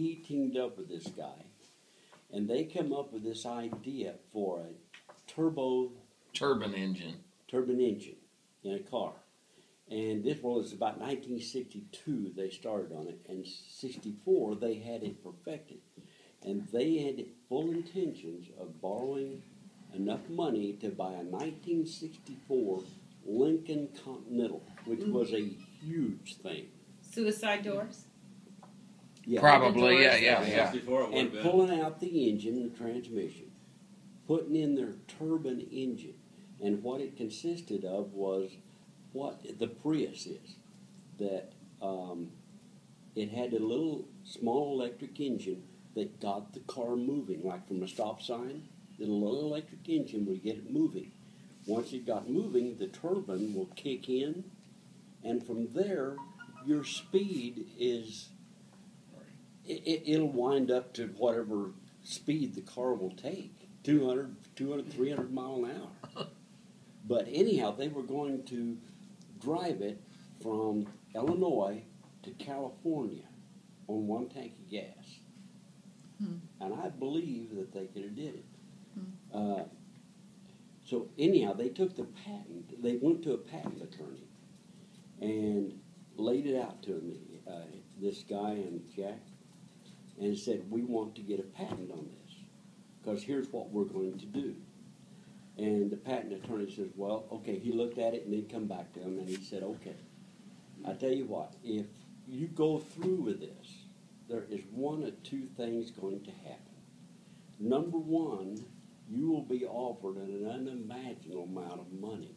he teamed up with this guy, and they come up with this idea for a turbine engine in a car. And this was about 1962 they started on it, and 64 they had it perfected. And they had full intentions of borrowing enough money to buy a 1964 Lincoln Continental, which was a huge thing. Suicide doors? Yeah. probably yeah And pulling out the engine and the transmission, putting in their turbine engine. And what it consisted of was what the Prius is. That it had a little small electric engine that got the car moving, like from a stop sign. The little electric engine would get it moving. Once it got moving, the turbine will kick in, and from there, your speed is, it'll wind up to whatever speed the car will take, 200, 300 mile an hour. But anyhow, they were going to drive it from Illinois to California on one tank of gas. And I believe that they could have did it. So anyhow, they took the patent. They went to a patent attorney and laid it out to me, this guy and Jack, and said, we want to get a patent on this because here's what we're going to do. And the patent attorney says, well, okay. He looked at it and then come back to him and he said, okay, I tell you what, if you go through with this, there is one of two things going to happen. Number one, you will be offered an unimaginable amount of money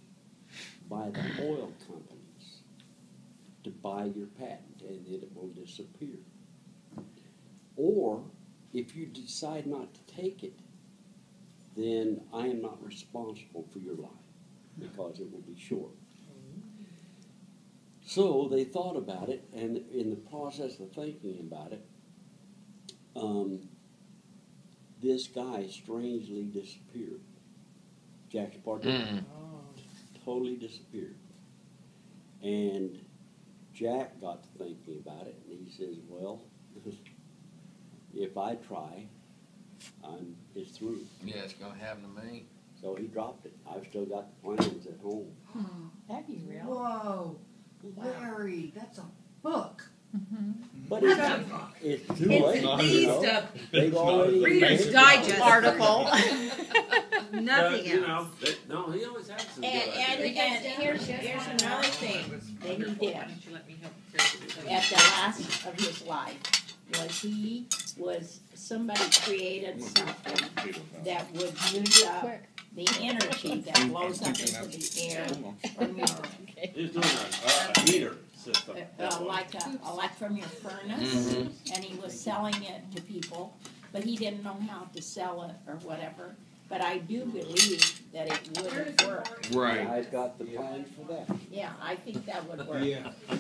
by the oil companies to buy your patent, and then it will disappear. Or, if you decide not to take it, then I am not responsible for your life, because it will be short. So they thought about it, and in the process of thinking about it, this guy strangely disappeared. Jack's partner totally disappeared. And Jack got to thinking about it, and he says, well, if I try, it's through. yeah it's gonna happen to me. So he dropped it. I've still got the plans at home. That'd be real. Whoa, Larry, that's a book. But it's too late. At least a They've already Reader's Digest article. Nothing You else. know, no, he always has some good And ideas. here's another thing that he did Why don't you let me help at the last of his life was somebody created something that would use up the energy that blows up into the air from your He's doing a heater system. like from your furnace, and he was selling it to people, but he didn't know how to sell it or whatever. But I do believe that it would work. Right. I've got the plans for that. Yeah, I think that would work.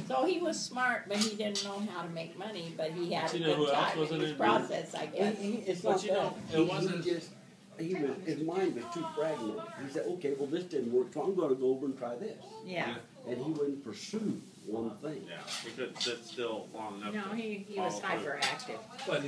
So he was smart, but he didn't know how to make money. But he had a You know who good else time wasn't in his in process, I guess. It's But not you know, that. it wasn't- His mind was too fragmented. He said, okay, well, this didn't work, so I'm going to go over and try this. Yeah. And he wouldn't pursue one thing. Yeah, he couldn't sit still long enough. No, to he was follow through. hyperactive. But